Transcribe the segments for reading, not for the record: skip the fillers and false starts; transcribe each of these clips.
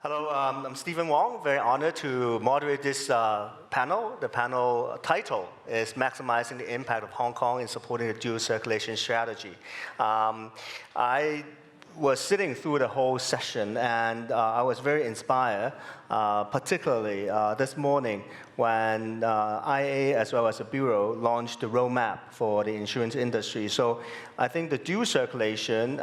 Hello, I'm Stephen Wong. Very honored to moderate this panel. The panel title is Maximizing the Impact of Hong Kong in Supporting the Dual Circulation Strategy. I was sitting through the whole session, and I was very inspired, particularly this morning when IA as well as the Bureau launched the roadmap for the insurance industry. So I think the dual circulation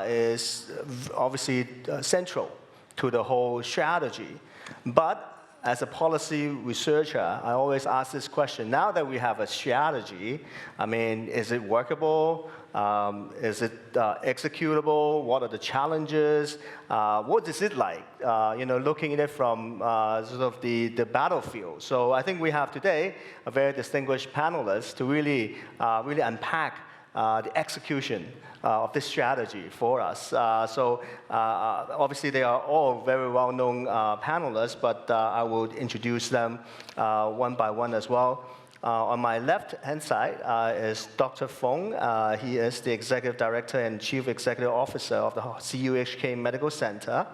is obviously central to the whole strategy. But as a policy researcher, I always ask this question. Now that we have a strategy, I mean, is it workable? Is it executable? What are the challenges? What is it like? Looking at it from sort of the battlefield. So I think we have today a very distinguished panelist to really unpack the execution of this strategy for us. Obviously they are all very well-known panelists, but I will introduce them one by one as well. On my left-hand side is Dr. Fung. He is the Executive Director and Chief Executive Officer of the CUHK Medical Center.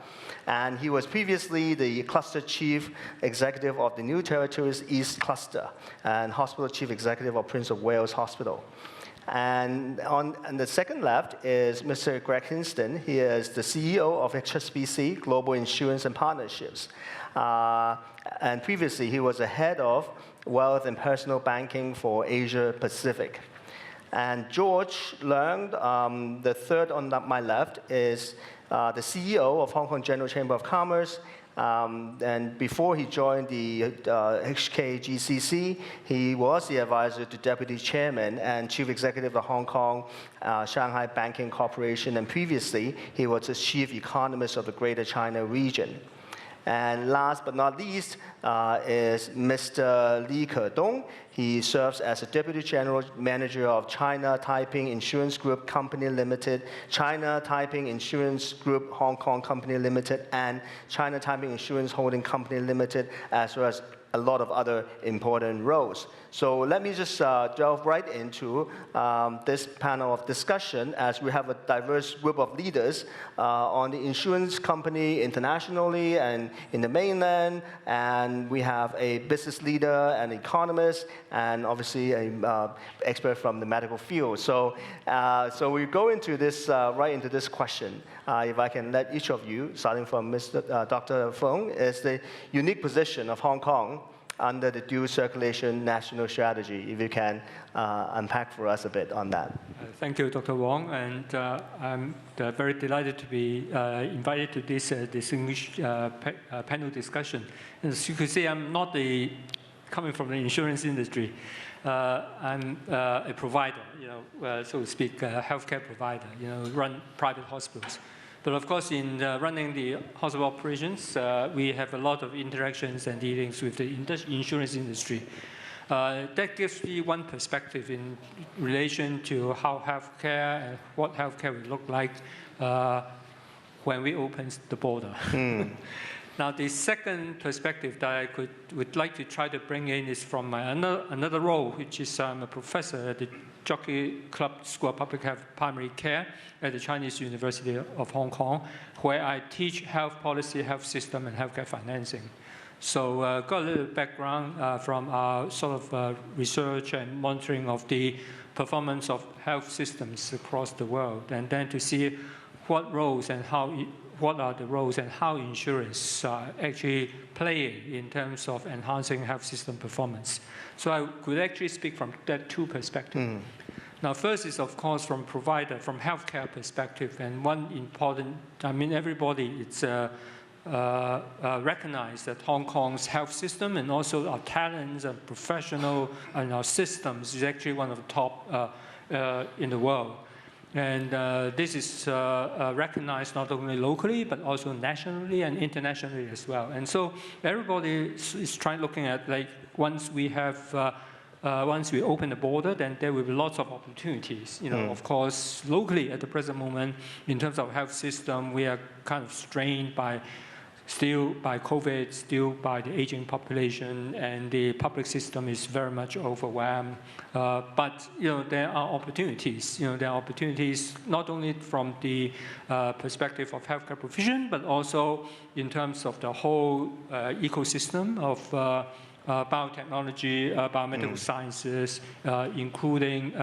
And he was previously the Cluster Chief Executive of the New Territories East Cluster and Hospital Chief Executive of Prince of Wales Hospital. And on the second left is Mr. Greg HINGSTON. He is the CEO of HSBC, Global Insurance and Partnerships. And previously, he was the head of Wealth and Personal Banking for Asia Pacific. And George LEUNG, the third on my left, is the CEO of Hong Kong General Chamber of Commerce. And before he joined the HKGCC, he was the advisor to Deputy Chairman and Chief Executive of Hong Kong Shanghai Banking Corporation, and previously he was the Chief Economist of the Greater China region. And last but not least is Mr. LI Kedong. He serves as the Deputy General Manager of China Taiping Insurance Group Company Limited, China Taiping Insurance Group Hong Kong Company Limited, and China Taiping Insurance Holding Company Limited, as well as a lot of other important roles. So let me just delve right into this panel of discussion, as we have a diverse group of leaders on the insurance company internationally and in the mainland, and we have a business leader, an economist, and obviously an expert from the medical field. So, we go into this right into this question. If I can let each of you, starting from Dr. Fung, is the unique position of Hong Kong under the dual circulation national strategy. If you can unpack for us a bit on that. Thank you, Dr. Wong, and I'm very delighted to be invited to this distinguished panel discussion. As you can see, I'm not coming from the insurance industry. I'm a provider, so to speak, a healthcare provider, run private hospitals. But of course, in running the hospital operations, we have a lot of interactions and dealings with the insurance industry. That gives me one perspective in relation to how healthcare and what healthcare will look like when we open the border. Now, the second perspective that I would like to try to bring in is from my another role, which is I'm a professor at the Jockey Club School of Public Health Primary Care at the Chinese University of Hong Kong, where I teach health policy, health system, and healthcare financing. So got a little background from our sort of research and monitoring of the performance of health systems across the world, and then to see what roles and what are the roles and how insurance are actually playing in terms of enhancing health system performance. So I could actually speak from that two perspectives. Now, first is, of course, from healthcare perspective, and one important, everybody, it's recognized that Hong Kong's health system and also our talents and professional and our systems is actually one of the top in the world. And this is recognized not only locally, but also nationally and internationally as well. And so everybody is looking at, like, once we open the border, then there will be lots of opportunities. Of course, locally at the present moment, in terms of health system, we are kind of strained by still by COVID, still by the aging population, and the public system is very much overwhelmed. But there are opportunities. There are opportunities not only from the perspective of healthcare provision, but also in terms of the whole ecosystem of biotechnology, biomedical sciences, including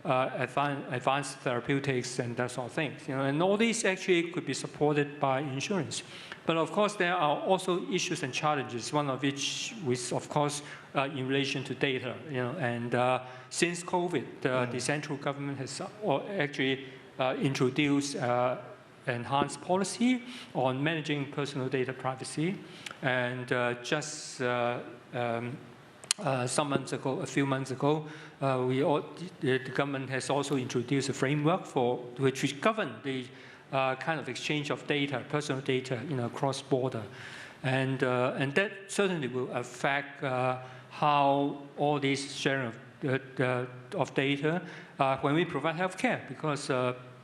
advanced therapeutics and that sort of things. And all these actually could be supported by insurance. But of course, there are also issues and challenges, one of which is, of course, in relation to data. And since COVID, the central government has actually introduced enhanced policy on managing personal data privacy. And just some months ago, a few months ago, the government has also introduced a framework which govern the kind of exchange of data, personal data, cross border, and that certainly will affect how all this sharing of data when we provide healthcare, because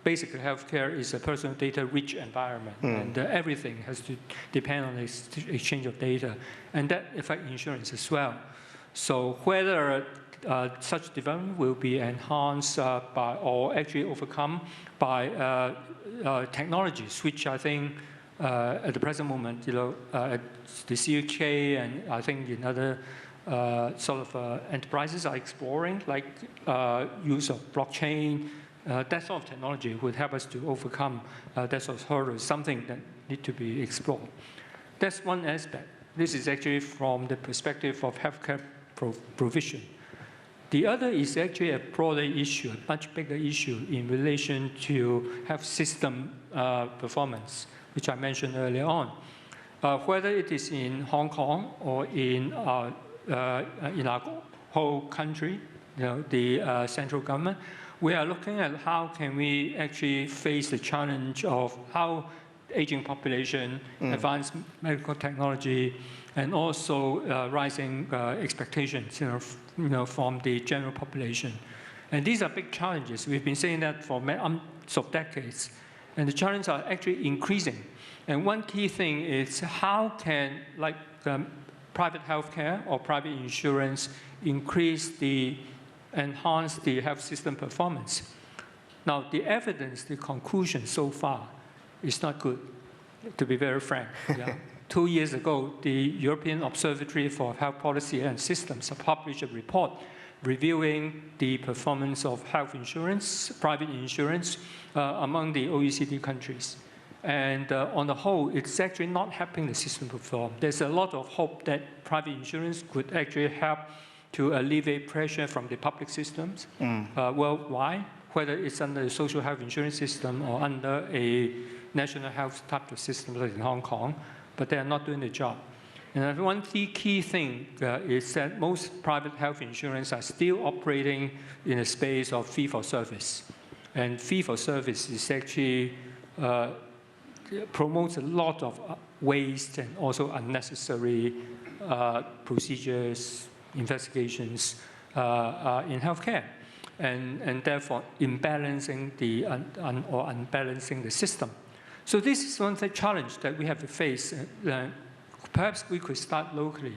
basically healthcare is a personal data rich environment, and everything has to depend on the exchange of data, and that affects insurance as well. So whether such development will be enhanced by, or actually overcome by technologies, which I think at the present moment, the CUHK and I think in other sort of enterprises are exploring, like use of blockchain, that sort of technology would help us to overcome that sort of hurdles, something that need to be explored. That's one aspect. This is actually from the perspective of healthcare provision. The other is actually a broader issue, a much bigger issue in relation to health system performance, which I mentioned earlier on. Whether it is in Hong Kong or in our whole country, the central government, we are looking at how can we actually face the challenge of how aging population, advanced medical technology, and also rising expectations, from the general population. And these are big challenges. We've been saying that for months of decades, and the challenges are actually increasing. And one key thing is how can, private healthcare or private insurance enhance the health system performance? Now, the evidence, the conclusion so far is not good, to be very frank. 2 years ago, the European Observatory for Health Policy and Systems published a report reviewing the performance of health insurance, private insurance, among the OECD countries. And on the whole, it's actually not helping the system perform. There's a lot of hope that private insurance could actually help to alleviate pressure from the public systems worldwide, whether it's under the social health insurance system or under a national health type of system like in Hong Kong, but they are not doing the job. And one key thing is that most private health insurance are still operating in a space of fee-for-service. And fee-for-service is actually promotes a lot of waste and also unnecessary procedures, investigations in healthcare, and therefore unbalancing the system. So this is one challenge that we have to face. Perhaps we could start locally,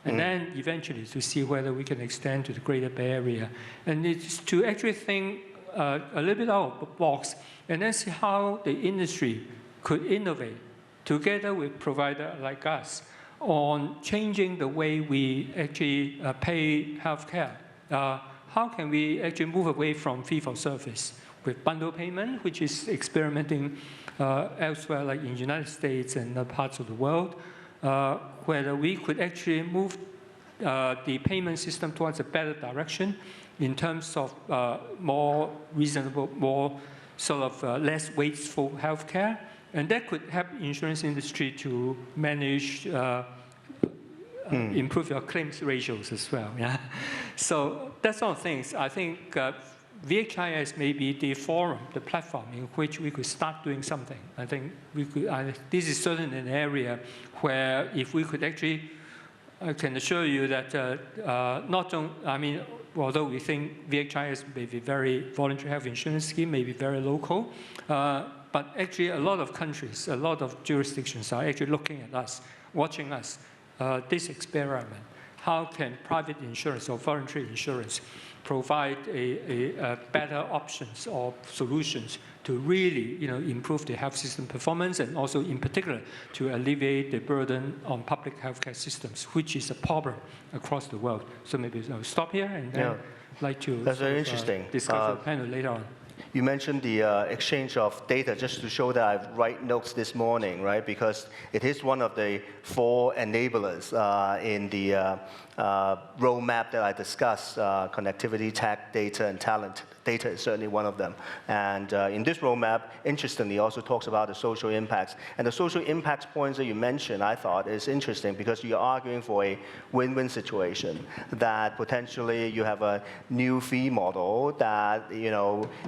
and then eventually to see whether we can extend to the Greater Bay Area. And it's to actually think a little bit out of the box, and then see how the industry could innovate together with providers like us on changing the way we actually pay healthcare. How can we actually move away from fee-for-service with bundle payment, which is experimenting elsewhere, like in the United States and other parts of the world, whether we could actually move the payment system towards a better direction in terms of more reasonable, more sort of less wasteful healthcare. And that could help insurance industry to manage, improve your claims ratios as well. So that sort of things, I think VHIS may be the forum, the platform in which we could start doing something. I think we could, this is certainly an area where if we could actually, I can assure you that although we think VHIS may be very voluntary health insurance scheme, may be very local, but actually a lot of countries, a lot of jurisdictions are actually looking at us, watching us, this experiment. How can private insurance or voluntary insurance provide a better options or solutions to really improve the health system performance, and also in particular to alleviate the burden on public healthcare systems, which is a problem across the world. So maybe I'll stop here and then like to That's very interesting. Discuss the panel later on. You mentioned the exchange of data, just to show that I write notes this morning, right? Because it is one of the 4 enablers in the roadmap that I discussed, connectivity, tech, data, and talent. Data is certainly one of them. And in this roadmap, interestingly, also talks about the social impacts. And the social impacts points that you mentioned, I thought, is interesting because you're arguing for a win-win situation, that potentially you have a new fee model that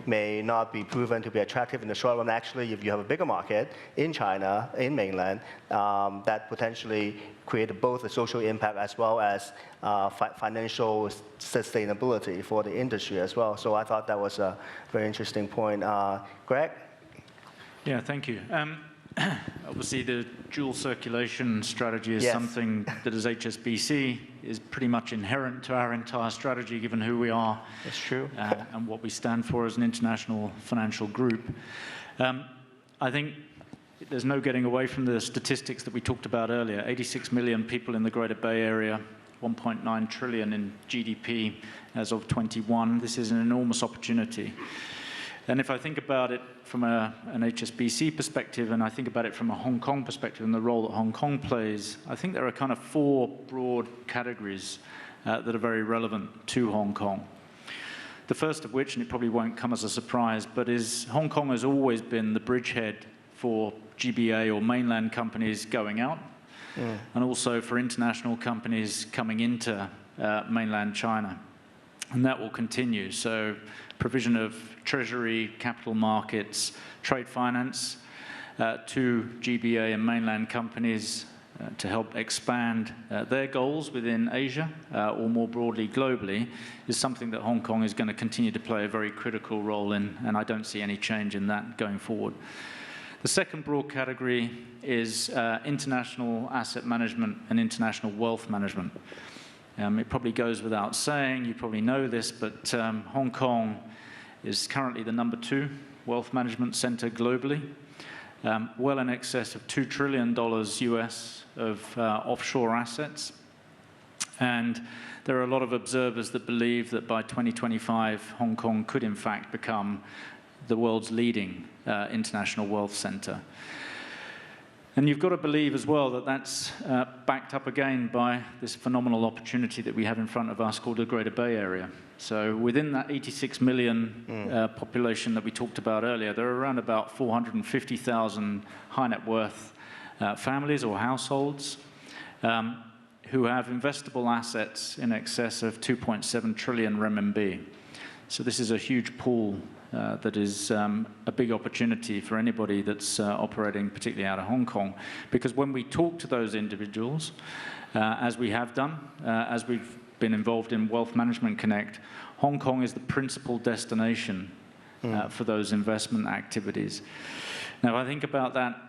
may not be proven to be attractive in the short run. Actually, if you have a bigger market in China, in mainland, that potentially create both a social impact as well as financial sustainability for the industry as well. So I thought that was a very interesting point. Greg? Yeah, thank you. Obviously, the dual circulation strategy is something that as HSBC is pretty much inherent to our entire strategy, given who we are. That's true. And what we stand for as an international financial group. I think there's no getting away from the statistics that we talked about earlier. 86 million people in the Greater Bay Area, 1.9 trillion in GDP as of 21. This is an enormous opportunity. And if I think about it from an HSBC perspective, and I think about it from a Hong Kong perspective and the role that Hong Kong plays, I think there are kind of 4 broad categories that are very relevant to Hong Kong. The first of which, and it probably won't come as a surprise, but is Hong Kong has always been the bridgehead for GBA or mainland companies going out, and also for international companies coming into mainland China. And that will continue. So provision of treasury, capital markets, trade finance to GBA and mainland companies to help expand their goals within Asia or more broadly globally is something that Hong Kong is going to continue to play a very critical role in, and I don't see any change in that going forward. The second broad category is international asset management and international wealth management. It probably goes without saying, you probably know this, but Hong Kong is currently the #2 wealth management center globally, well in excess of $2 trillion US of offshore assets. And there are a lot of observers that believe that by 2025, Hong Kong could in fact become the world's leading international wealth center. And you've got to believe as well that that's backed up again by this phenomenal opportunity that we have in front of us called the Greater Bay Area. So within that 86 million population that we talked about earlier, there are around about 450,000 high net worth families or households who have investable assets in excess of 2.7 trillion renminbi. So this is a huge pool that is a big opportunity for anybody that's operating particularly out of Hong Kong. Because when we talk to those individuals, as we have done, as we've been involved in Wealth Management Connect, Hong Kong is the principal destination for those investment activities. Now, I think about that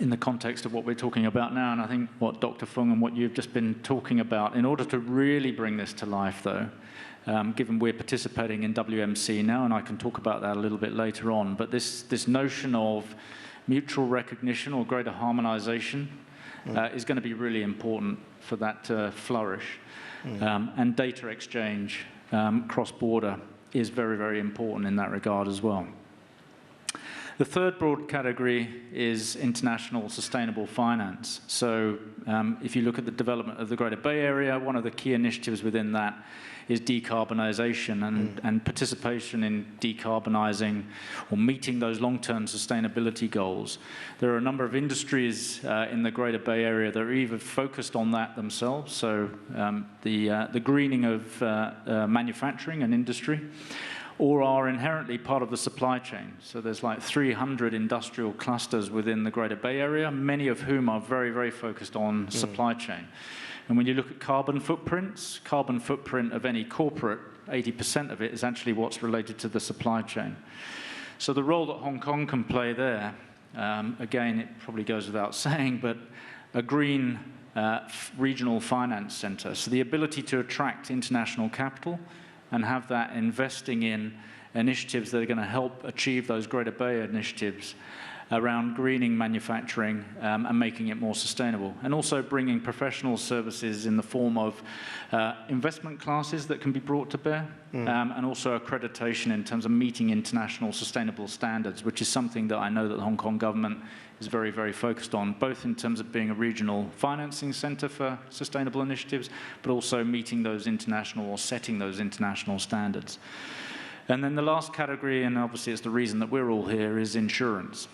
in the context of what we're talking about now, and I think what Dr. Fung and what you've just been talking about, in order to really bring this to life, though, given we're participating in WMC now, and I can talk about that a little bit later on, but this notion of mutual recognition or greater harmonization is going to be really important for that to flourish. And data exchange cross-border is very, very important in that regard as well. The third broad category is international sustainable finance. So if you look at the development of the Greater Bay Area, one of the key initiatives within that is decarbonization and participation in decarbonizing or meeting those long-term sustainability goals. There are a number of industries in the Greater Bay Area that are either focused on that themselves, so the greening of manufacturing and industry, or are inherently part of the supply chain. So there's like 300 industrial clusters within the Greater Bay Area, many of whom are very, very focused on supply chain. And when you look at carbon footprint of any corporate, 80% of it is actually what's related to the supply chain. So the role that Hong Kong can play there, again, it probably goes without saying, but a green regional finance center. So the ability to attract international capital and have that investing in initiatives that are going to help achieve those Greater Bay initiatives around greening manufacturing and making it more sustainable. And also bringing professional services in the form of investment classes that can be brought to bear, and also accreditation in terms of meeting international sustainable standards, which is something that I know that the Hong Kong government is very, very focused on, both in terms of being a regional financing center for sustainable initiatives, but also meeting those international or setting those international standards. And then the last category, and obviously it's the reason that we're all here, is insurance.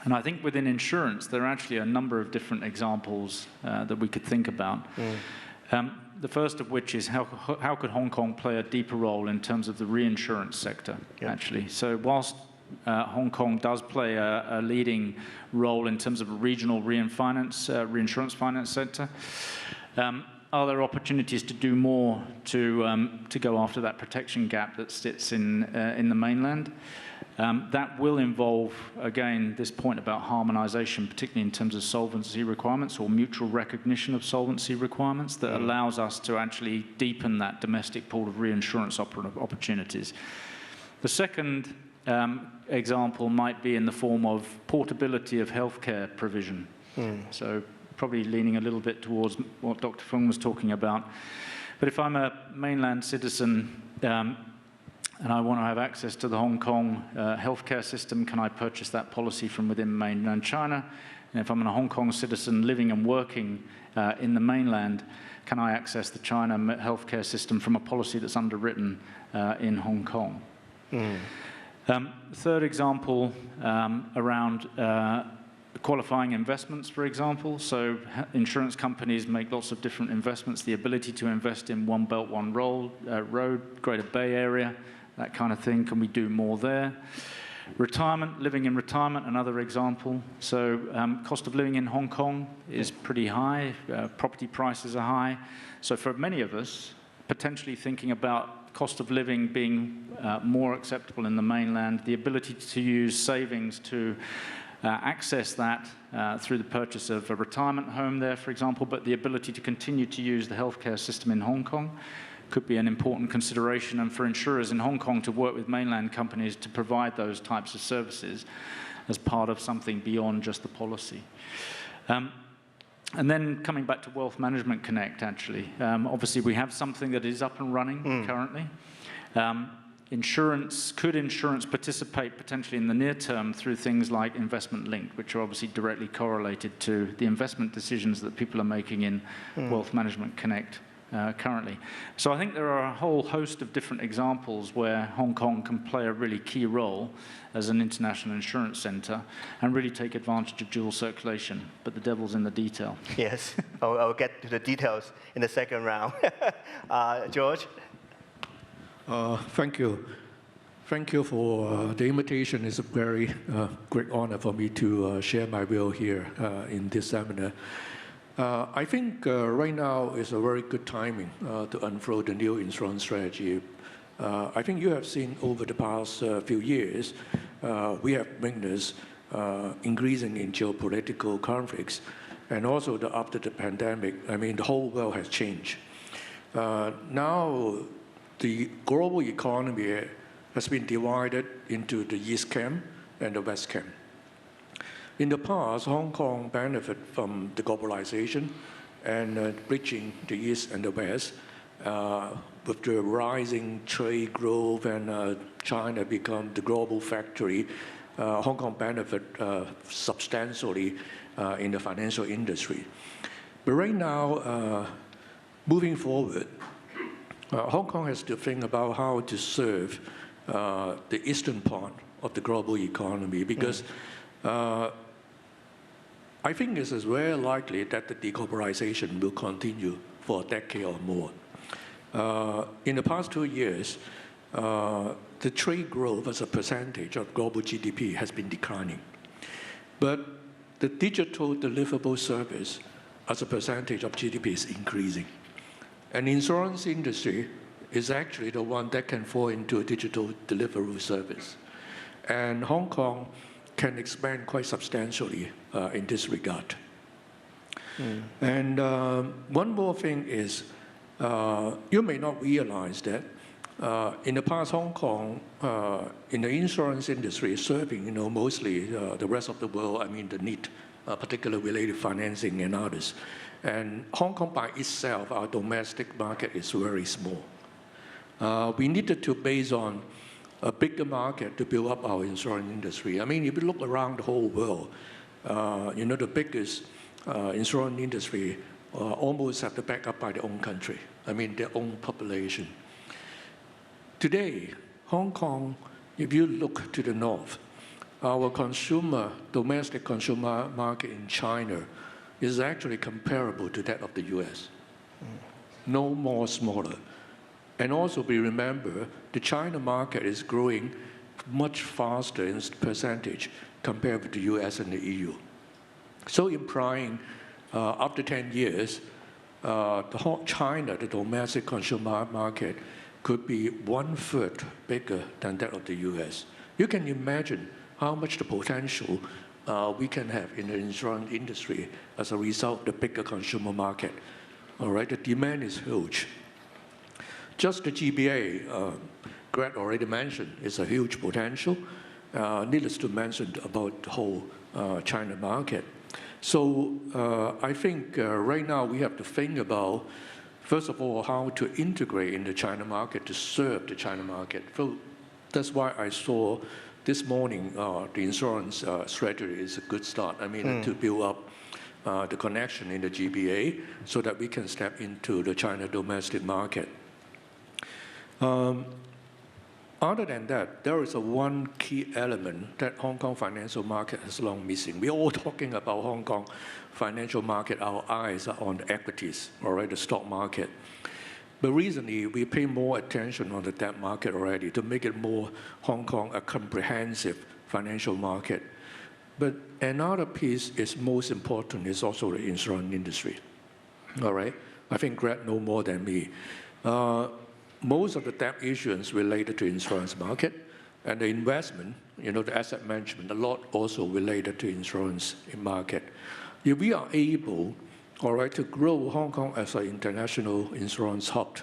And I think within insurance, there are actually a number of different examples that we could think about. The first of which is how could Hong Kong play a deeper role in terms of the reinsurance sector, actually. So whilst Hong Kong does play a leading role in terms of a regional reinsurance finance sector, are there opportunities to do more to go after that protection gap that sits in the mainland? That will involve, again, this point about harmonization, particularly in terms of solvency requirements or mutual recognition of solvency requirements that allows us to actually deepen that domestic pool of reinsurance opportunities. The second example might be in the form of portability of healthcare provision. So probably leaning a little bit towards what Dr. Fung was talking about. But if I'm a mainland citizen and I want to have access to the Hong Kong healthcare system, can I purchase that policy from within mainland China? And if I'm a Hong Kong citizen living and working in the mainland, can I access the China healthcare system from a policy that's underwritten in Hong Kong? Third example around qualifying investments, for example. So insurance companies make lots of different investments. The ability to invest in One Belt, One Road, Greater Bay Area, that kind of thing. Can we do more there? Retirement, living in retirement, another example. So cost of living in Hong Kong is pretty high. Property prices are high. So for many of us, potentially thinking about cost of living being more acceptable in the mainland, the ability to use savings to access that through the purchase of a retirement home there, for example, but the ability to continue to use the healthcare system in Hong Kong could be an important consideration, and for insurers in Hong Kong to work with mainland companies to provide those types of services as part of something beyond just the policy. And then coming back to Wealth Management Connect, actually. Obviously, we have something that is up and running currently. Could insurance participate potentially in the near term through things like investment linked, which are obviously directly correlated to the investment decisions that people are making in Wealth Management Connect currently. So I think there are a whole host of different examples where Hong Kong can play a really key role as an international insurance center and really take advantage of dual circulation. But the devil's in the detail. Yes, I'll get to the details in the second round. George? Thank you. Thank you for the invitation. It's a very great honor for me to share my view here in this seminar. I think right now is a very good timing to unfold the new insurance strategy. I think you have seen over the past few years, we have witnessed increasing in geopolitical conflicts, and also after the pandemic, I mean, the whole world has changed. Now, the global economy has been divided into the East camp and the West camp. In the past, Hong Kong benefited from the globalization and bridging the East and the West. With the rising trade growth and China become the global factory, Hong Kong benefit substantially in the financial industry. But right now, moving forward, Hong Kong has to think about how to serve the eastern part of the global economy, because I think it is very likely that the deglobalization will continue for a decade or more. In the past 2 years, the trade growth as a percentage of global GDP has been declining. But the digital deliverable service as a percentage of GDP is increasing. And the insurance industry is actually the one that can fall into a digital deliverable service. And Hong Kong can expand quite substantially in this regard. And one more thing is, you may not realize that in the past, Hong Kong, in the insurance industry, serving mostly the rest of the world, I mean the need, particularly related financing and others. And Hong Kong by itself, our domestic market is very small. We needed to base on a bigger market to build up our insurance industry. I mean, if you look around the whole world, the biggest insurance industry almost have to back up by their own country. I mean, their own population. Today, Hong Kong, if you look to the north, our domestic consumer market in China is actually comparable to that of the US. No more smaller. And also we remember the China market is growing much faster in percentage compared with the US and the EU. So implying after 10 years, China, the domestic consumer market, could be 1/3 bigger than that of the US. You can imagine how much the potential we can have in the insurance industry as a result of the bigger consumer market. All right, the demand is huge. Just the GBA, Greg already mentioned, is a huge potential. Needless to mention about the whole China market. So I think right now we have to think about, first of all, how to integrate in the China market to serve the China market. So that's why I saw this morning the insurance strategy is a good start. I mean, to build up the connection in the GBA so that we can step into the China domestic market. Other than that, there is one key element that Hong Kong financial market has long missing. We're all talking about Hong Kong financial market. Our eyes are on the equities, all right, the stock market. But recently, we pay more attention on the debt market already to make it more Hong Kong a comprehensive financial market. But another piece is most important is also the insurance industry, all right? I think Greg knows more than me. Most of the debt issuance related to insurance market and the investment, the asset management, a lot also related to insurance market. If we are able, all right, to grow Hong Kong as an international insurance hub,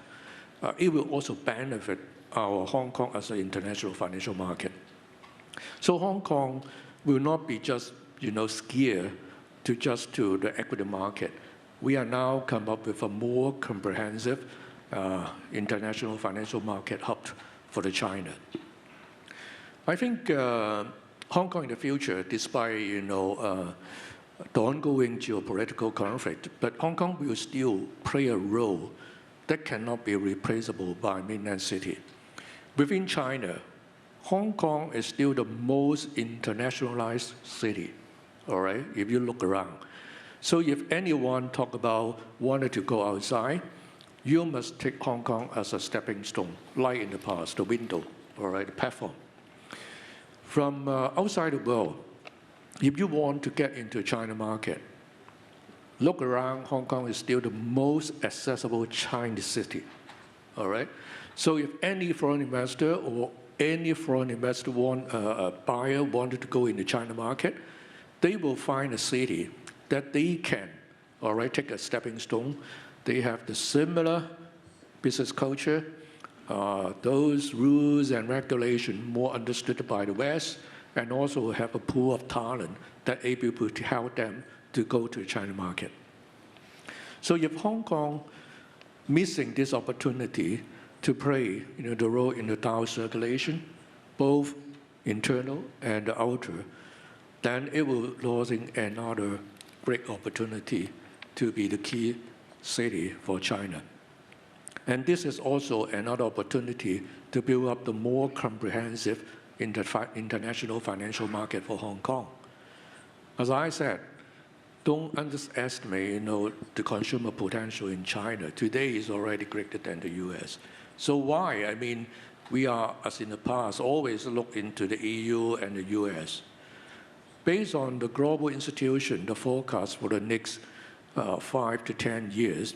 it will also benefit our Hong Kong as an international financial market. So Hong Kong will not be just, scared to the equity market. We are now come up with a more comprehensive international financial market hub for the China. I think Hong Kong in the future, despite the ongoing geopolitical conflict, but Hong Kong will still play a role that cannot be replaceable by mainland city. Within China, Hong Kong is still the most internationalized city, all right, if you look around. So if anyone talk about wanting to go outside, you must take Hong Kong as a stepping stone, like in the past, the window, all right, the platform. From outside the world, if you want to get into the China market, look around, Hong Kong is still the most accessible Chinese city, all right? So if any foreign investor or any foreign investor buyer wanted to go in the China market, they will find a city that they can, all right, take a stepping stone. They have the similar business culture, those rules and regulations more understood by the West, and also have a pool of talent that able to help them to go to the China market. So if Hong Kong missing this opportunity to play the role in the Dow circulation, both internal and outer, then it will losing another great opportunity to be the key city for China. And this is also another opportunity to build up the more comprehensive international financial market for Hong Kong. As I said, don't underestimate the consumer potential in China. Today is already greater than the US. So why? I mean, we are, as in the past, always look into the EU and the US. Based on the global institution, the forecast for the next 5 to 10 years,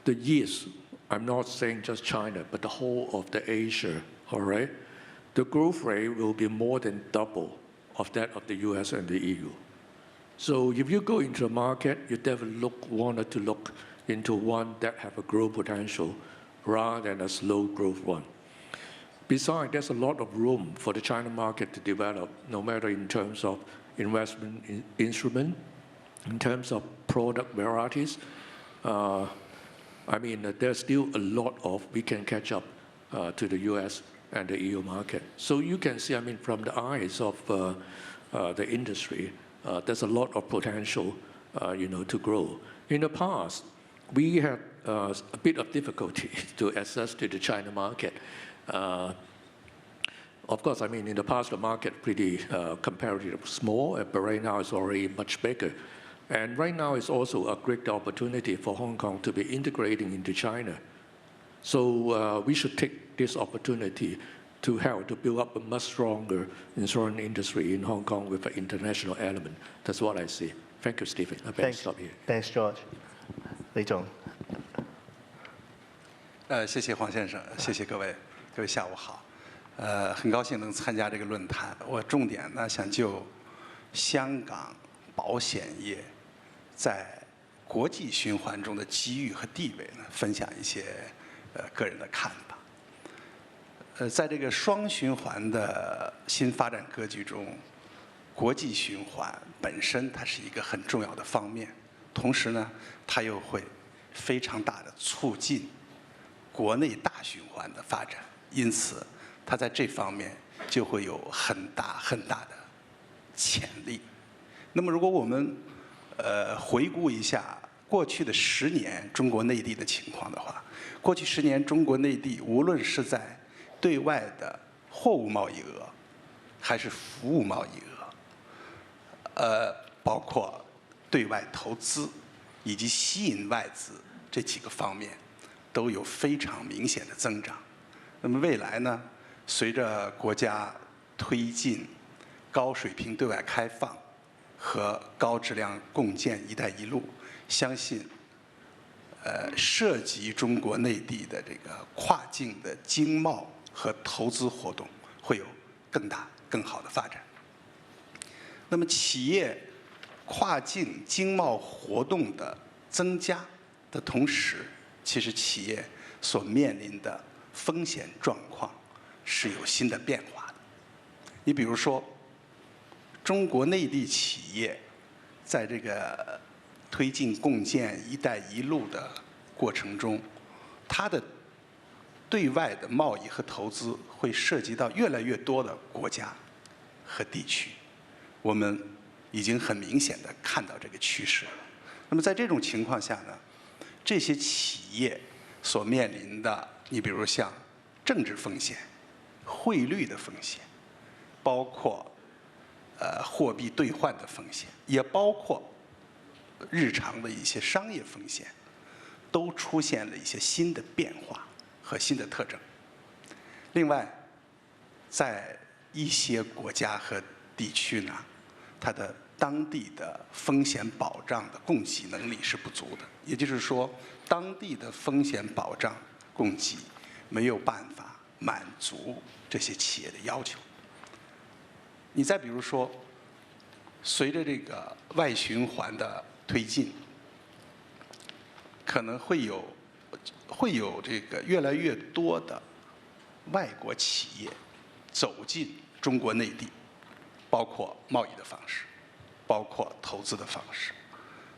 the years, I'm not saying just China, but the whole of the Asia, all right? the growth rate will be more than double of that of the US and the EU. So if you go into a market, you definitely want to look into one that have a growth potential rather than a slow growth one. Besides, there's a lot of room for the China market to develop, no matter in terms of investment instrument, in terms of product varieties. There's still a lot of we can catch up to the US and the EU market. So you can see, from the eyes of the industry, there's a lot of potential, to grow. In the past, we had a bit of difficulty to access to the China market. Of course, in the past, the market pretty comparatively small, but right now it's already much bigger. And right now it's also a great opportunity for Hong Kong to be integrating into China. So we should take this opportunity to help to build up a much stronger insurance industry in Hong Kong with an international element. That's what I see. Thank you, Stephen. I better stop here. Thanks, George. 李总。谢谢黄先生，谢谢各位下午好。很高兴能参加这个论坛。我重点呢想就香港保险业在国际循环中的机遇和地位呢，分享一些个人的看法。在这个双循环的新发展格局中，国际循环本身它是一个很重要的方面，同时呢，它又会非常大的促进国内大循环的发展，因此它在这方面就会有很大的潜力。那么，如果我们回顾一下过去的10年中国内地的情况的话，过去10年中国内地无论是在对外的货物贸易额，还是服务贸易额，包括对外投资以及吸引外资这几个方面，都有非常明显的增长。那么未来呢，随着国家推进高水平对外开放和高质量共建“一带一路”，相信涉及中国内地的这个跨境的经贸和投资活动会有更大更好的发展。那么企业跨境经贸活动的增加的同时，其实企业所面临的风险状况是有新的变化的。你比如说，中国内地企业在这个推进共建“一带一路”的过程中，它的对外的贸易和投资会涉及到越来越多的国家和地区，我们已经很明显地看到这个趋势。那么在这种情况下呢，这些企业所面临的，你比如像政治风险、汇率的风险，包括货币兑换的风险，也包括日常的一些商业风险，都出现了一些新的变化和新的特征。另外，在一些国家和地区呢，它的当地的风险保障的供给能力是不足的，也就是说，当地的风险保障供给没有办法满足这些企业的要求。你再比如说，随着这个外循环的推进，可能会有这个越来越多的外国企业走进中国内地，包括贸易的方式，包括投资的方式。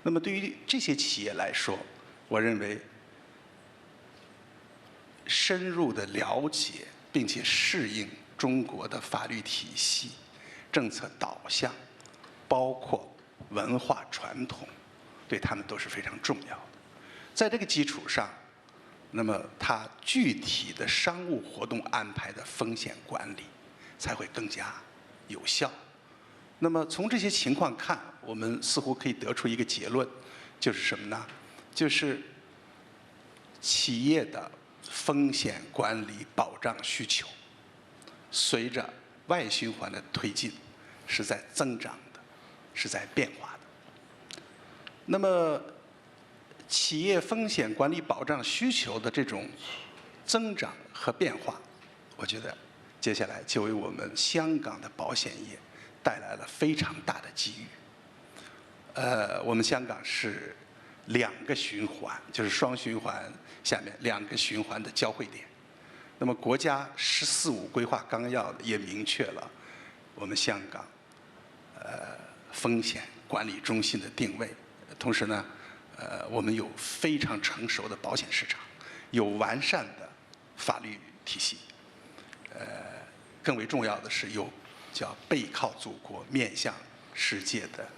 那么对于这些企业来说，我认为深入的了解并且适应中国的法律体系、政策导向，包括文化传统，对他们都是非常重要的。在这个基础上，那么它具体的商务活动安排的风险管理才会更加有效。那么从这些情况看，我们似乎可以得出一个结论，就是什么呢？就是企业的风险管理保障需求，随着外循环的推进，是在增长的，是在变化的。那么企业风险管理保障需求的这种增长和变化，我觉得接下来就为我们香港的保险业带来了非常大的机遇。我们香港是2个循环，就是双循环下面2个循环的交汇点。那么国家“十四五”规划纲要也明确了我们香港风险管理中心的定位。同时呢，我们有非常成熟的保险市场，有完善的法律体系。更为重要的是有叫背靠祖国、面向世界的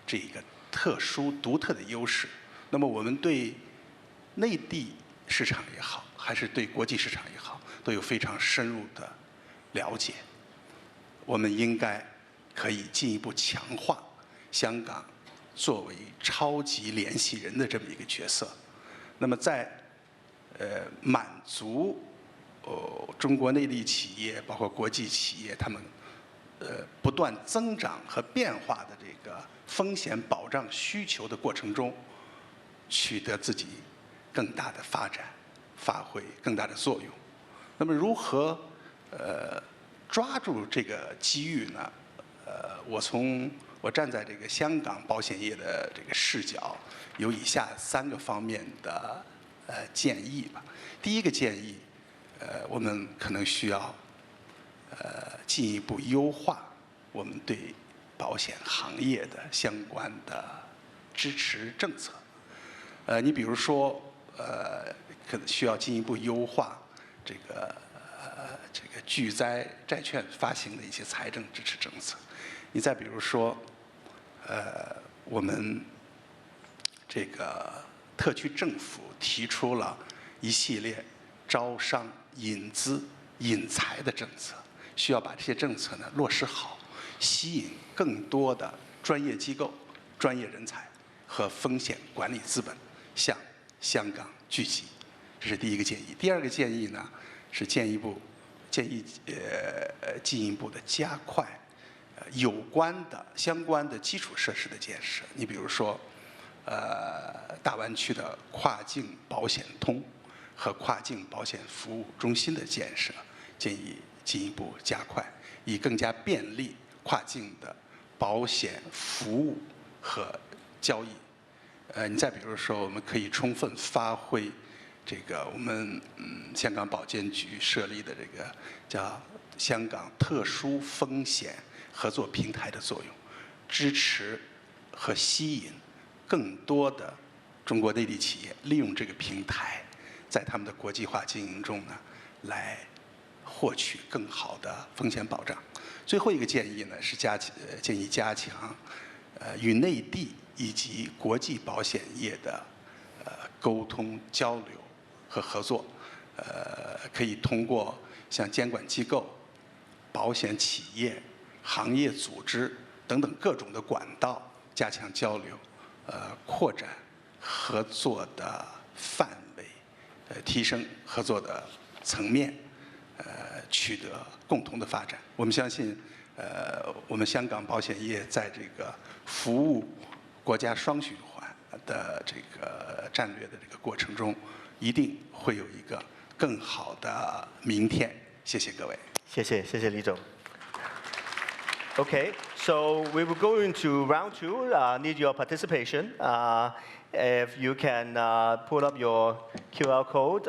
这个特殊独特的优势。那么我们对内地市场也好，还是对国际市场也好，都有非常深入的了解。我们应该可以进一步强化香港作为超级联系人的这么一个角色。那么在满足中国内地企业包括国际企业他们不断增长和变化的这个风险保障需求的过程中，取得自己更大的发展，发挥更大的作用。那么如何抓住这个机遇呢？我站在这个香港保险业的这个视角，有以下3个方面的建议吧。第一个建议，我们可能需要进一步优化我们对保险行业的相关的支持政策。你比如说，可能需要进一步优化这个巨灾债券发行的一些财政支持政策。你再比如说，我们这个特区政府提出了一系列招商引资引才的政策，需要把这些政策呢落实好，吸引更多的专业机构、专业人才和风险管理资本向香港聚集。这是第一个建议。第二个建议呢是进一步的加快有关的相关的基础设施的建设。你比如说，大湾区的跨境保险通和跨境保险服务中心的建设，建议进一步加快，以更加便利跨境的保险服务和交易。你再比如说，我们可以充分发挥这个我们香港保监局设立的这个叫香港特殊风险合作平台的作用，支持和吸引更多的中国内地企业利用这个平台，在他们的国际化经营中呢，来获取更好的风险保障。最后一个建议呢是建议加强与内地以及国际保险业的沟通交流和合作。可以通过像监管机构、保险企业、行业组织等等各种的管道加强交流，扩展合作的范围，提升合作的层面，取得共同的发展。我们相信，我们香港保险业在这个服务国家双循环的这个战略的这个过程中，一定会有一个更好的明天。谢谢各位。谢谢李总。Okay, so we will go into round 2. Need your participation. If you can pull up your QR code,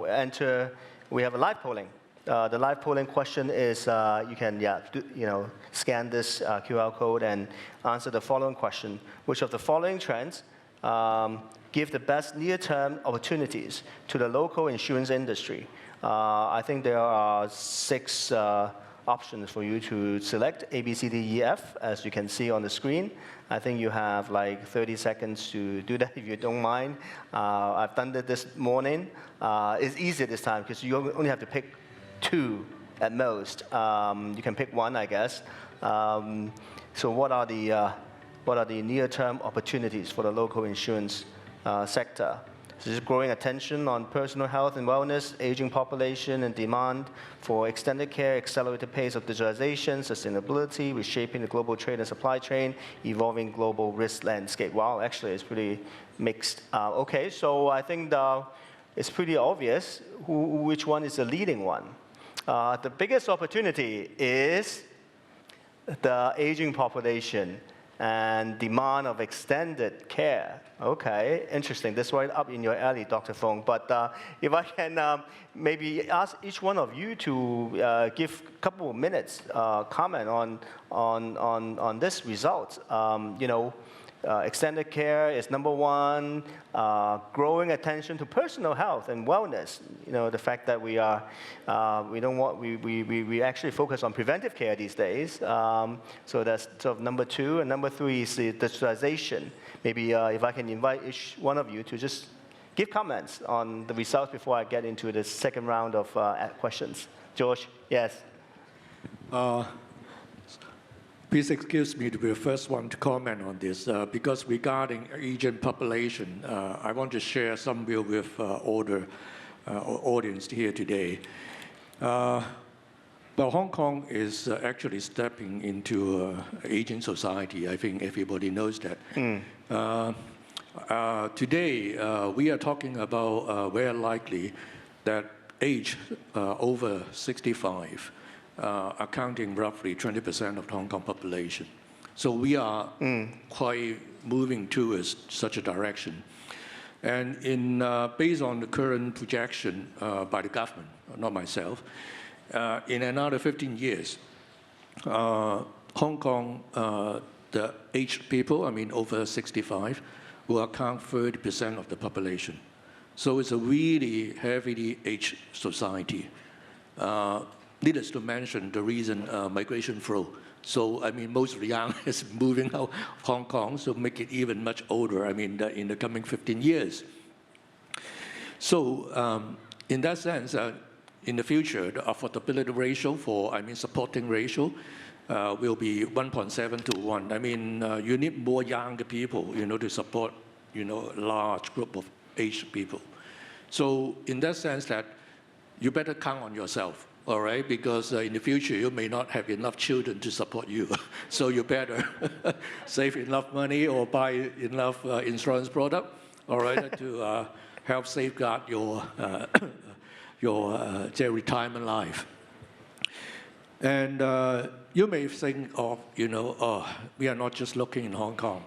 enter. We have a live polling. The live polling question is you can scan this QR code and answer the following question: which of the following trends give the best near-term opportunities to the local insurance industry? I think there are 6 options for you to select, A, B, C, D, E, F, as you can see on the screen. I think you have like 30 seconds to do that if you don't mind. I've done it this morning. It's easier this time because you only have to pick 2 at most. You can pick 1, I guess. So what are the near-term opportunities for the local insurance sector? This is growing attention on personal health and wellness, aging population and demand for extended care, accelerated pace of digitalization, sustainability, reshaping the global trade and supply chain, evolving global risk landscape. Wow, actually it's pretty mixed. Okay, so I think it's pretty obvious which one is the leading one. The biggest opportunity is the aging population and demand of extended care. Okay, interesting. That's right up in your alley, Dr. Fung. But if I can maybe ask each one of you to give a couple of minutes comment on this result. Extended care is number one. Growing attention to personal health and wellness. The fact that we actually focus on preventive care these days. So that's sort of number two, and number three is the digitalization. Maybe if I can invite each one of you to just give comments on the results before I get into the second round of questions. George, yes. Please excuse me to be the first one to comment on this, because regarding aging population, I want to share some view with all the audience here today. Well, Hong Kong is actually stepping into aging society. I think everybody knows that. Today, we are talking about very likely that age over 65 accounting roughly 20% of the Hong Kong population. So we are quite moving towards such a direction. And based on the current projection by the government, not myself, in another 15 years, Hong Kong, the aged people, over 65, will account 30% of the population. So it's a really heavily aged society. Needless to mention the recent migration flow. So, most of the young is moving out of Hong Kong, so make it even much older, in the coming 15 years. So, in that sense, in the future, the affordability ratio for, supporting ratio will be 1.7 to 1. You need more younger people, to support, a large group of aged people. So, in that sense that you better count on yourself. All right, because in the future, you may not have enough children to support you. So you better save enough money or buy enough insurance product, all right, to help safeguard your retirement life. And you may think of, we are not just looking in Hong Kong.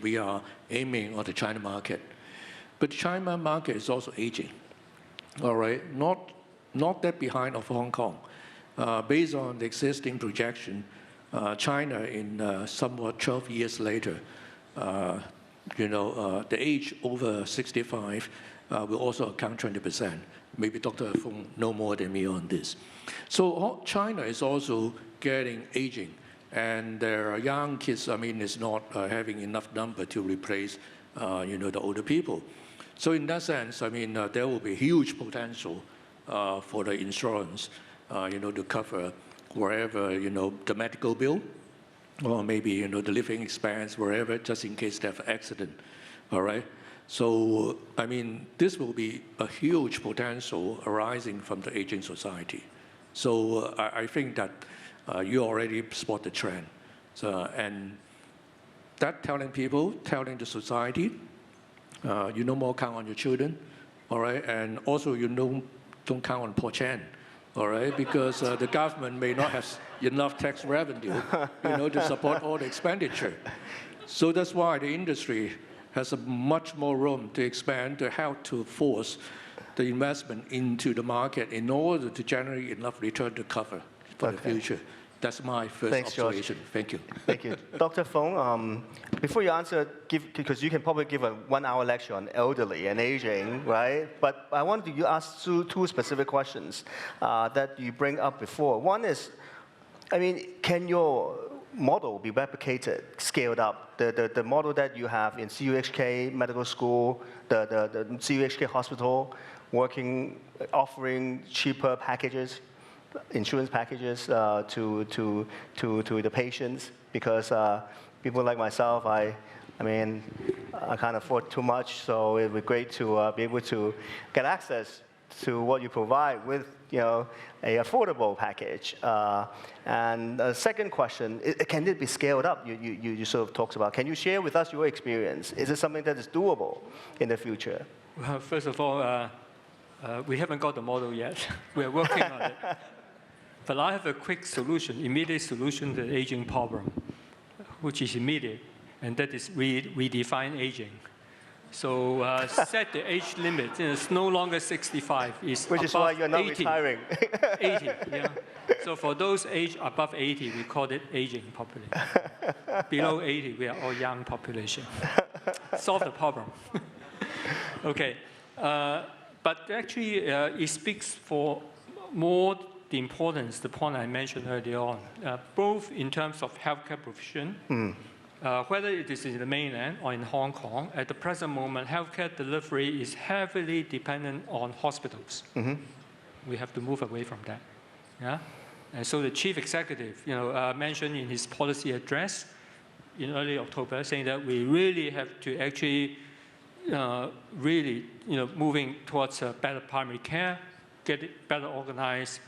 We are aiming on the China market. But the China market is also aging, all right? Not that behind of Hong Kong. Based on the existing projection, China in somewhat 12 years later, the age over 65 will also account 20%. Maybe Dr. Fung know more than me on this. So China is also getting aging, and their young kids, is not having enough number to replace, the older people. So in that sense, there will be huge potential for the insurance, to cover wherever, the medical bill, or maybe, the living expense, wherever, just in case they have an accident, all right? So, this will be a huge potential arising from the aging society. So I think that you already spot the trend. So, and that telling people, telling the society, you no more count on your children, all right? And also, don't count on poor Chan, all right? Because the government may not have enough tax revenue, to support all the expenditure. So that's why the industry has a much more room to expand, to help to force the investment into the market in order to generate enough return to cover for the future. That's my first observation. George. Thank you. Thank you. Dr. Fung, before you answer, because you can probably give a 1-hour lecture on elderly and aging, right? But I wanted to ask two specific questions that you bring up before. One is, can your model be replicated, scaled up? The model that you have in CUHK Medical School, the CUHK Hospital, offering cheaper packages, insurance packages to the patients, because people like myself, I can't afford too much, so it would be great to be able to get access to what you provide with a affordable package. And the second question, can it be scaled up? You sort of talked about. Can you share with us your experience? Is it something that is doable in the future? Well, first of all, We haven't got the model yet. We're working on it. But I have a quick solution, immediate solution to the aging problem, which is immediate, and that is redefine aging. So set the age limit. It's no longer 65. It's Which is why you're not 80. retiring. 80, yeah. So for those age above 80, we call it aging population. Below 80, we are all young population. Solve the problem. Okay. But actually, it speaks for more the importance, the point I mentioned earlier on, both in terms of healthcare provision, whether it is in the mainland or in Hong Kong. At the present moment, healthcare delivery is heavily dependent on hospitals. We have to move away from that. Yeah? And so the chief executive, mentioned in his policy address in early October, saying that we really have to actually moving towards better primary care, get it better organized,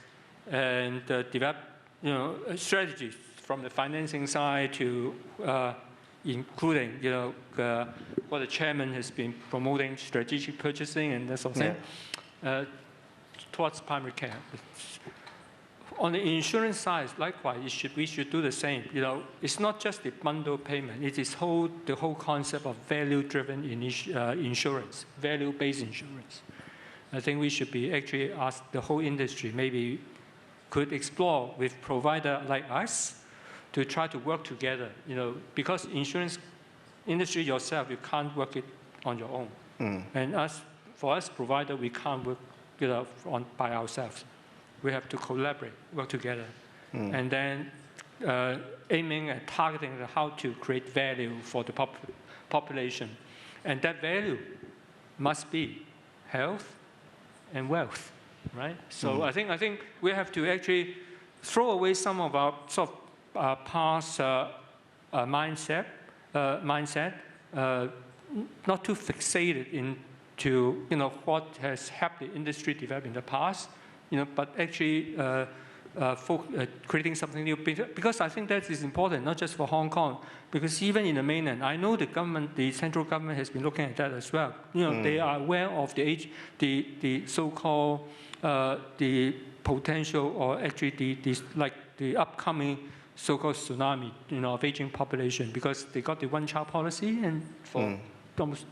and develop strategies from the financing side to including what the chairman has been promoting, strategic purchasing and that sort of thing, towards primary care. On the insurance side, likewise, we should do the same. It's not just the bundle payment. It is the whole concept of value-driven insurance, value-based insurance. I think we should be actually ask the whole industry maybe could explore with provider like us to try to work together. Because insurance industry yourself, you can't work it on your own. And for us provider, we can't work by ourselves. We have to collaborate, work together, and then aiming at targeting how to create value for the population. And that value must be health and wealth, right? So I think we have to actually throw away some of our sort of past mindset, not too fixated into what has helped the industry develop in the past, but actually creating something new. Because I think that is important, not just for Hong Kong, because even in the mainland, I know the central government has been looking at that as well. They are aware of the so-called, the potential, or actually the upcoming so-called tsunami, of aging population, because they got the one-child policy and for almost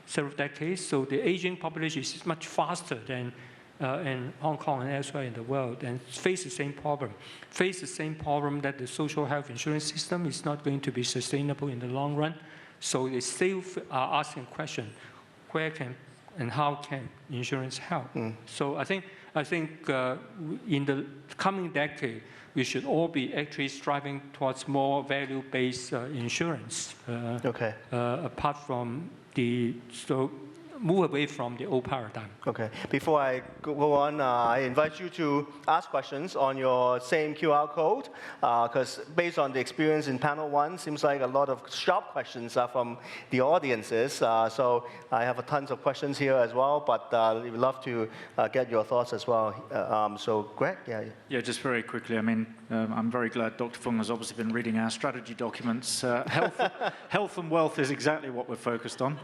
several decades. So the aging population is much faster than in Hong Kong and elsewhere in the world, and face the same problem that the social health insurance system is not going to be sustainable in the long run. So they still are asking a question, where can and how can insurance help? So I think in the coming decade, we should all be actually striving towards more value-based insurance. Apart from move away from the old paradigm. Okay. Before I go on, I invite you to ask questions on your same QR code, because based on the experience in panel one, seems like a lot of sharp questions are from the audiences. So I have tons of questions here as well, but we'd love to get your thoughts as well. So Greg, Yeah, just very quickly. I mean, I'm very glad Dr. Fung has obviously been reading our strategy documents. Health and wealth is exactly what we're focused on.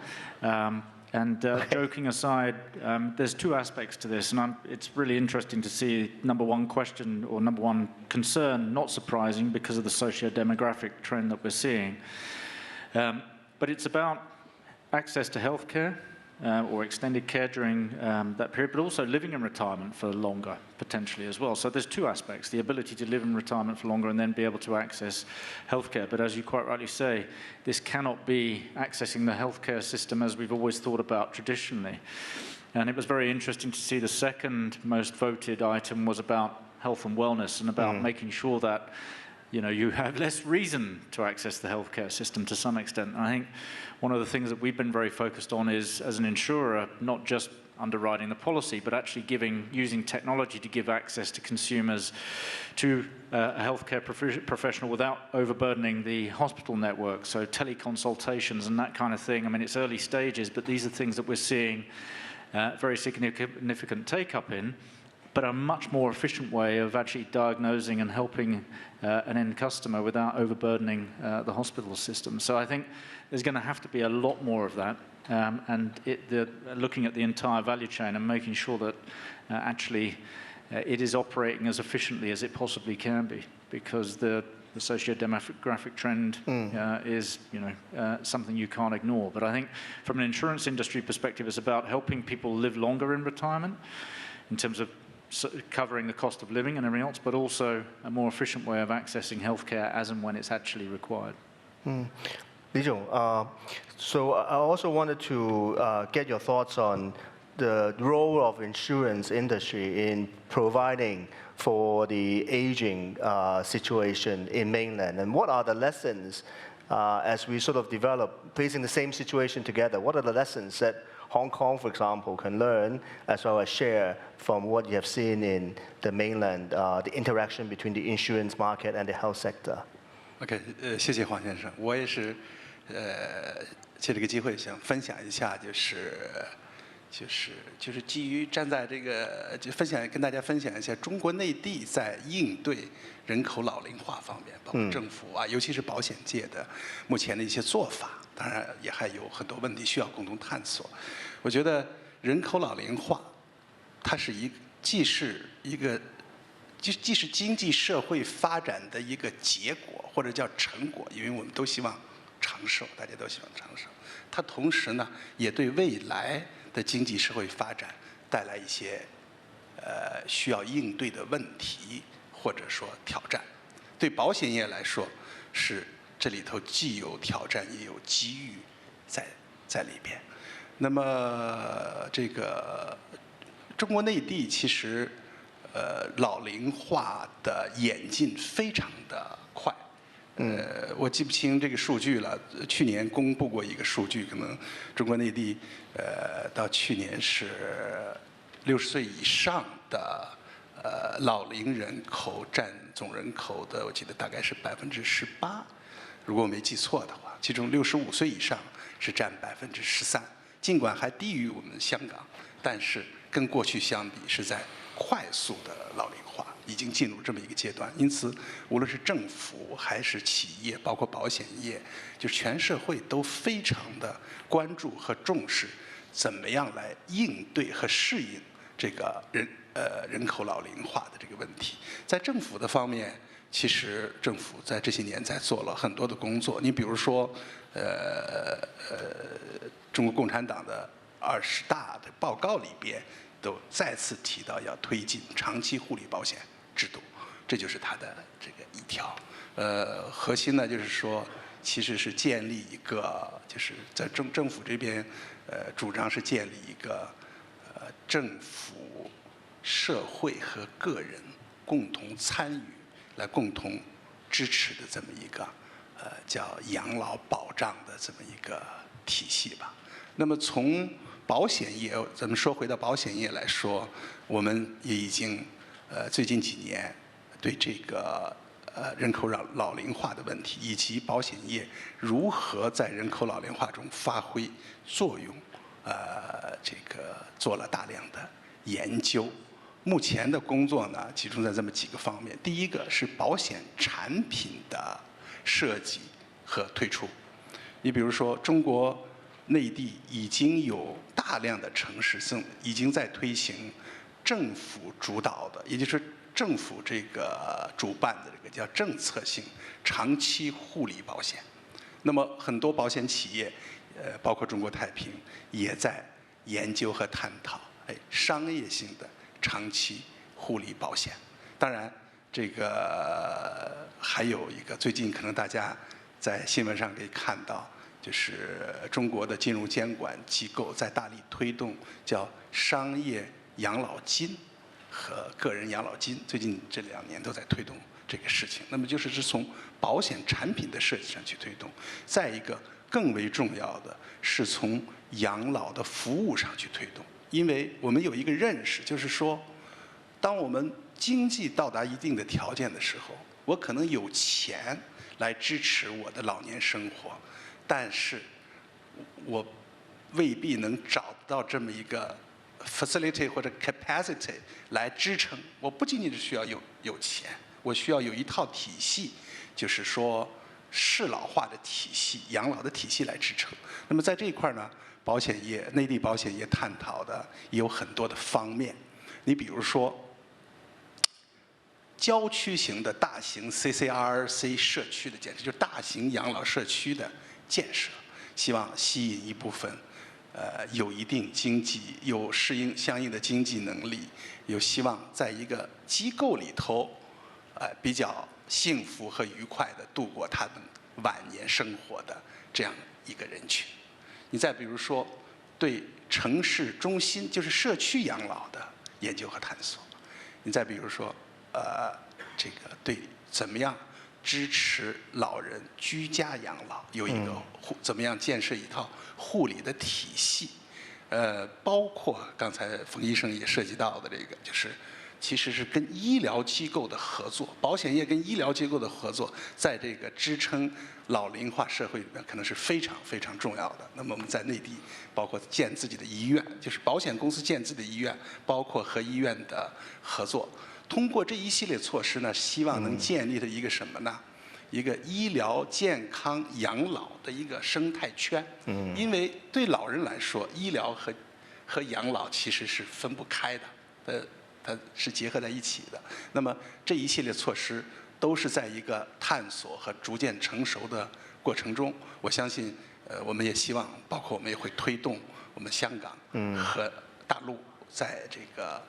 And joking aside, there's two aspects to this, and it's really interesting to see number one question or number one concern, not surprising because of the socio-demographic trend that we're seeing. But it's about access to healthcare or extended care during that period, but also living in retirement for longer, potentially as well. So there's two aspects, the ability to live in retirement for longer and then be able to access healthcare. But as you quite rightly say, this cannot be accessing the healthcare system as we've always thought about traditionally. And it was very interesting to see the second most voted item was about health and wellness and about making sure that you have less reason to access the healthcare system to some extent. And I think one of the things that we've been very focused on is, as an insurer, not just underwriting the policy, but actually using technology to give access to consumers to a healthcare professional without overburdening the hospital network. So teleconsultations and that kind of thing. I mean, it's early stages, but these are things that we're seeing very significant take-up in, but a much more efficient way of actually diagnosing and helping an end customer without overburdening the hospital system. So I think there's going to have to be a lot more of that. and looking at the entire value chain and making sure that actually it is operating as efficiently as it possibly can be, because the socio-demographic trend is, something you can't ignore. But I think from an insurance industry perspective, it's about helping people live longer in retirement in terms of covering the cost of living and everything else, but also a more efficient way of accessing healthcare as and when it's actually required. Li Zhong, so I also wanted to get your thoughts on the role of insurance industry in providing for the aging situation in mainland, and what are the lessons as we sort of develop, facing the same situation together, what are the lessons that Hong Kong, for example, can learn as well as share from what you have seen in the mainland, the interaction between the insurance market and the health sector? OK， 谢谢黄先生，我也是借这个机会想分享一下，就是基于站在这个跟大家分享一下中国内地在应对人口老龄化方面，包括政府啊，尤其是保险界的目前的一些做法，当然也还有很多问题需要共同探索。我觉得人口老龄化，它是既是经济社会发展的一个结果，或者叫成果，因为我们都希望长寿，大家都希望长寿。它同时呢，也对未来的经济社会发展带来一些需要应对的问题，或者说挑战。对保险业来说，是这里头既有挑战也有机遇在里边。那么这个中国内地其实老龄化的演进非常的快。我记不清这个数据了。去年公布过一个数据，可能中国内地到去年是60岁以上的老龄人口占总人口的，我记得大概是18%，如果我没记错的话。其中65岁以上是占13%，尽管还低于我们香港，但是跟过去相比是在快速的老龄化。已经进入这么一个阶段，因此，无论是政府还是企业，包括保险业，就全社会都非常的关注和重视，怎么样来应对和适应这个人口老龄化的这个问题。在政府的方面，其实政府在这些年在做了很多的工作。你比如说，中国共产党的20大的报告里边，都再次提到要推进长期护理保险制度，这就是它的这个一条。核心呢就是说，其实是建立一个，就是在政府这边，主张是建立一个政府、社会和个人共同参与、来共同支持的这么一个叫养老保障的这么一个体系吧。那么从保险业，咱们说回到保险业来说，我们也已经最近几年对这个人口老龄化的问题，以及保险业如何在人口老龄化中发挥作用，这个做了大量的研究。目前的工作呢，集中在这么几个方面。第一个是保险产品的设计和推出。你比如说，中国内地已经有大量的城市已经在推行政府主导的，也就是政府这个主办的这个叫政策性长期护理保险。那么很多保险企业，包括中国太平，也在研究和探讨商业性的长期护理保险。当然，这个还有一个最近可能大家在新闻上可以看到，就是中国的金融监管机构在大力推动叫商业养老金和个人养老金，最近这2年都在推动这个事情。那么就是从保险产品的设计上去推动。再一个更为重要的是从养老的服务上去推动，因为我们有一个认识，就是说，当我们经济到达一定的条件的时候，我可能有钱来支持我的老年生活。但是，我未必能找到这么一个 facility 或者 capacity 来支撑。我不仅仅是需要有钱，我需要有一套体系，就是说，适老化的体系、养老的体系来支撑。那么在这一块呢，保险业、内地保险业探讨的也有很多的方面。你比如说，郊区型的大型 CCRC 社区的建设，就是大型养老社区的建设，希望吸引一部分有一定经济、有相应的经济能力，有希望在一个机构里头，比较幸福和愉快地度过他们晚年生活的这样一个人群。你再比如说，对城市中心，就是社区养老的研究和探索。你再比如说，这个对怎么样支持老人居家养老，有一个怎么样建设一套护理的体系，包括刚才冯医生也涉及到的这个，就是其实是跟医疗机构的合作，保险业跟医疗机构的合作，在这个支撑老龄化社会里面，可能是非常非常重要的。那么我们在内地，包括建自己的医院，就是保险公司建自己的医院，包括和医院的合作，通过这一系列措施呢，希望能建立的一个什么呢？一个医疗健康养老的一个生态圈。因为对老人来说，医疗和养老其实是分不开的，它是结合在一起的。那么这一系列措施都是在一个探索和逐渐成熟的过程中。我相信，我们也希望，包括我们也会推动我们香港和大陆在这个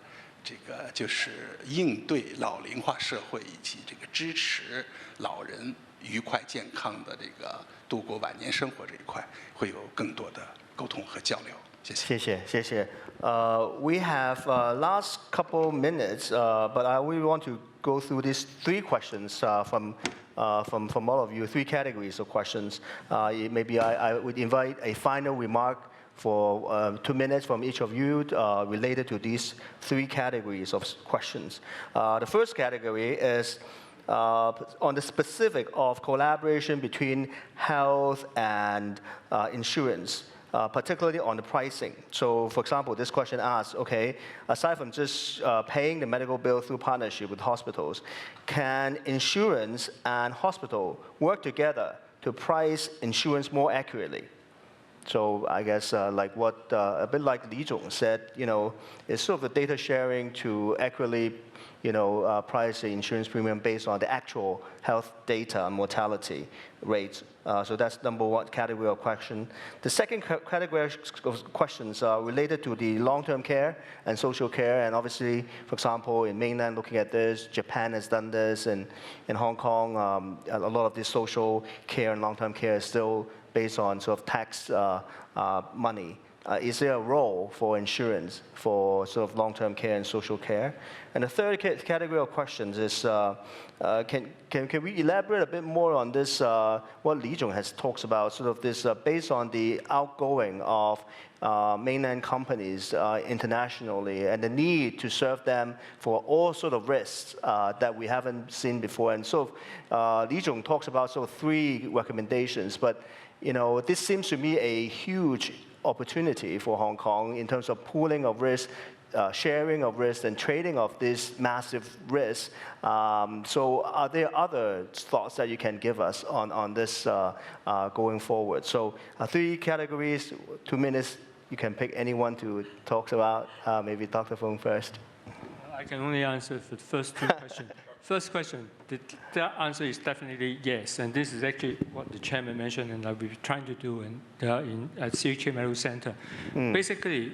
就是应对老龄化社会以及这个支持老人愉快健康的这个度过晚年生活这一块，会有更多的沟通和交流。谢谢。谢谢。We have last couple minutes, but I really want to go through these 3 questions from all of you, 3 categories of questions. Maybe I would invite a final remark for 2 minutes from each of you related to these 3 categories of questions. The first category is on the specific of collaboration between health and insurance. Particularly on the pricing. So, for example, this question asks, okay, aside from just paying the medical bill through partnership with hospitals, can insurance and hospital work together to price insurance more accurately? So I guess like what a bit like Li Zhong said, it's sort of the data sharing to accurately, price the insurance premium based on the actual health data and mortality rates. So that's number 1 category of question. The second category of questions are related to the long-term care and social care. And obviously, for example, in mainland, looking at this, Japan has done this, and in Hong Kong, a lot of this social care and long-term care is still based on sort of tax money. Is there a role for insurance for sort of long-term care and social care? And the third category of questions is, can we elaborate a bit more on this, what Li Zhong has talked about, sort of this based on the outgoing of mainland companies internationally and the need to serve them for all sort of risks that we haven't seen before. And so Li Zhong talks about sort of 3 recommendations, but this seems to me a huge opportunity for Hong Kong in terms of pooling of risk, sharing of risk, and trading of this massive risk. So are there other thoughts that you can give us on this going forward? So 3 categories, 2 minutes. You can pick anyone to talk about. Maybe Dr. Fung first. I can only answer the first 2 questions. First question, the answer is definitely yes. And this is actually what the chairman mentioned and I've been trying to do at CUHK Medical Center. Basically,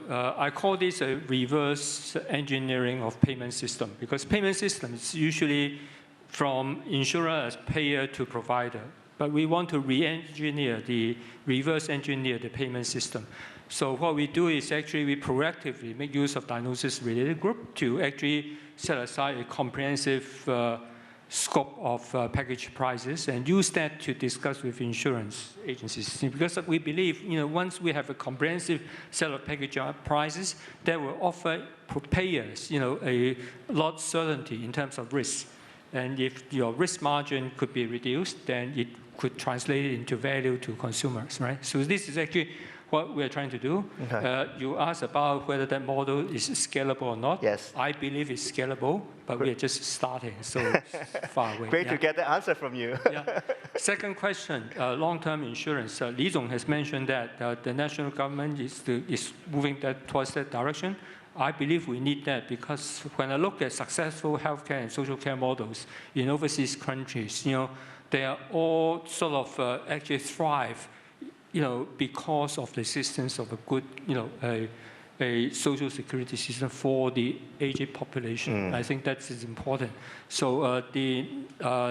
I call this a reverse engineering of payment system because payment system is usually from insurer as payer to provider. But we want to reverse engineer the payment system. So what we do is actually we proactively make use of diagnosis-related group to actually set aside a comprehensive scope of package prices and use that to discuss with insurance agencies. Because we believe, once we have a comprehensive set of package prices, that will offer payers, a lot of certainty in terms of risk. And if your risk margin could be reduced, then it could translate into value to consumers, right? So this is actually what we are trying to do. You asked about whether that model is scalable or not. Yes. I believe it's scalable, but we are just starting, so it's far away. Great to get the answer from you. Yeah. Second question, long-term insurance. Li Zong has mentioned that the national government is moving towards that direction. I believe we need that because when I look at successful healthcare and social care models in overseas countries, they are all sort of actually thrive, because of the existence of a good, a social security system for the aged population. I think that is important. So the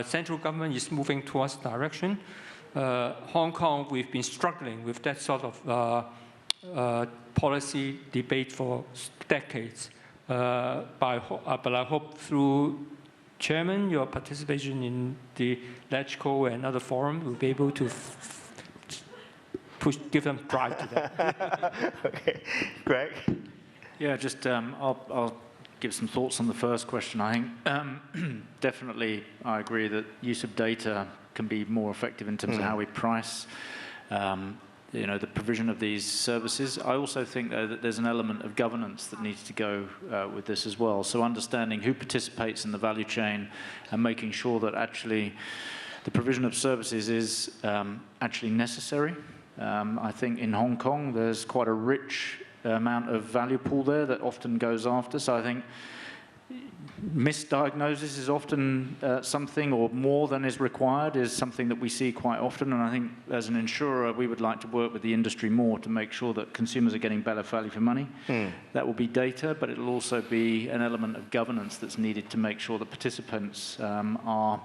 central government is moving towards direction. Hong Kong, we've been struggling with that sort of policy debate for decades. But I hope through Chairman, your participation in the LegCo and other forum will be able to give them drive to that. Okay, Greg? Yeah, just I'll give some thoughts on the first question. I think definitely I agree that use of data can be more effective in terms of how we price the provision of these services. I also think, though, that there's an element of governance that needs to go with this as well. So understanding who participates in the value chain and making sure that actually the provision of services is actually necessary. I think in Hong Kong, there's quite a rich amount of value pool there that often goes after. So I think misdiagnosis is often something, or more than is required, is something that we see quite often. And I think as an insurer, we would like to work with the industry more to make sure that consumers are getting better value for money. That will be data, but it will also be an element of governance that's needed to make sure that participants are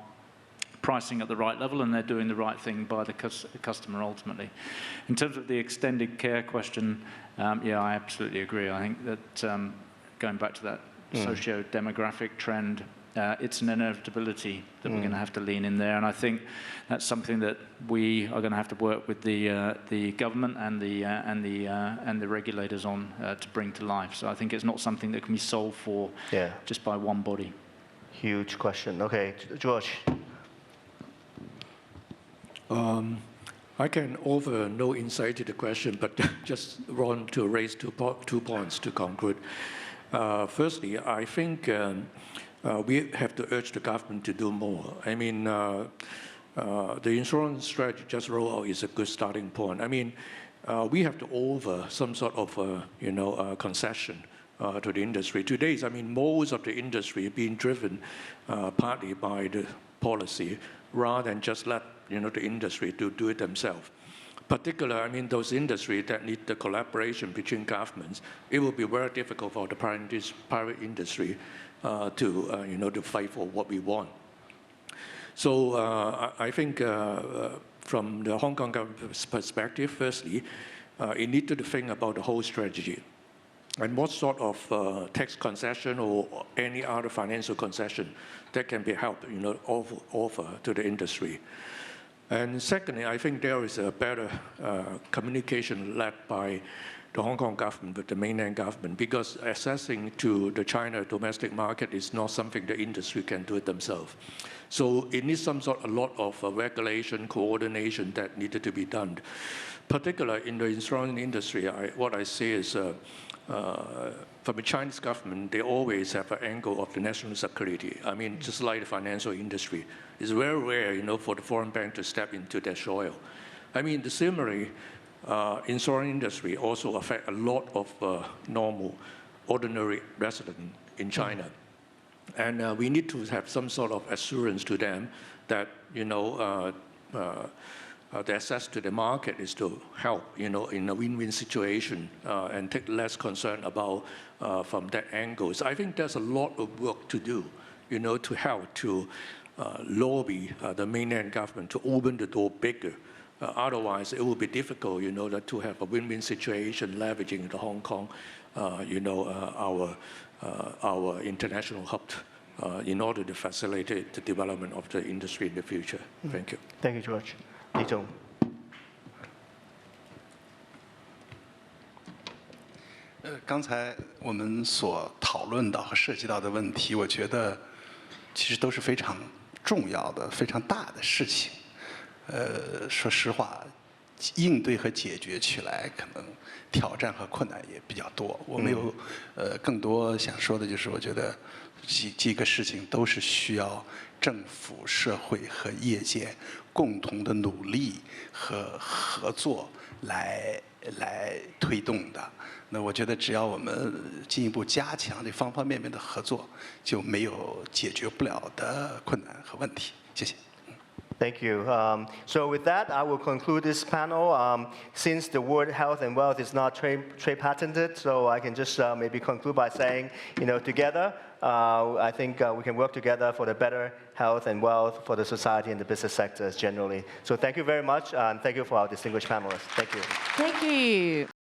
pricing at the right level and they're doing the right thing by the customer ultimately. In terms of the extended care question, yeah, I absolutely agree. I think that going back to that socio-demographic trend, it's an inevitability that we're going to have to lean in there, and I think that's something that we are going to have to work with the government and the regulators on to bring to life. So I think it's not something that can be solved for just by one body. Huge question. Okay, George. I can offer no insight to the question, but just want to raise 2 points to conclude. Firstly, I think we have to urge the government to do more. I mean, the insurance strategy just rolled out is a good starting point. I mean, we have to offer some sort of concession to the industry. Today, I mean, most of the industry being driven partly by the policy rather than just let the industry to do it themselves. Particularly, I mean, those industries that need the collaboration between governments, it will be very difficult for the private industry to fight for what we want. So I think from the Hong Kong government's perspective, firstly, it needs to think about the whole strategy and what sort of tax concession or any other financial concession that can be helped, offer to the industry. And secondly, I think there is a better communication led by the Hong Kong government with the mainland government, because accessing to the China domestic market is not something the industry can do it themselves. So it needs a lot of regulation, coordination that needed to be done. Particularly in the insurance industry, what I see is from the Chinese government, they always have an angle of the national security. I mean, just like the financial industry. It's very rare, for the foreign bank to step into their soil. I mean, the similarly, insurance industry also affect a lot of normal, ordinary residents in China. And we need to have some sort of assurance to them that, the access to the market is to help, in a win-win situation and take less concern about from that angle. So I think there's a lot of work to do, to help to lobby the mainland government to open the door bigger. Otherwise, it will be difficult, to have a win-win situation leveraging the Hong Kong, our international hub in order to facilitate the development of the industry in the future. Thank you. Thank you, George. Li Zong. 刚才我们所讨论到和涉及到的问题，我觉得其实都是非常重要的、非常大的事情。说实话，应对和解决起来可能挑战和困难也比较多。我们有更多想说的就是，我觉得几个事情都是需要政府、社会和业界共同的努力和合作来推动的。那我觉得只要我们进一步加强这方方面面的合作，就没有解决不了的困难和问题。谢谢。Thank you. So with that, I will conclude this panel. Since the word health and wealth is not trade patented, so I can just maybe conclude by saying, together, I think we can work together for the better health and wealth for the society and the business sectors generally. So thank you very much, and thank you for our distinguished panelists. Thank you. Thank you.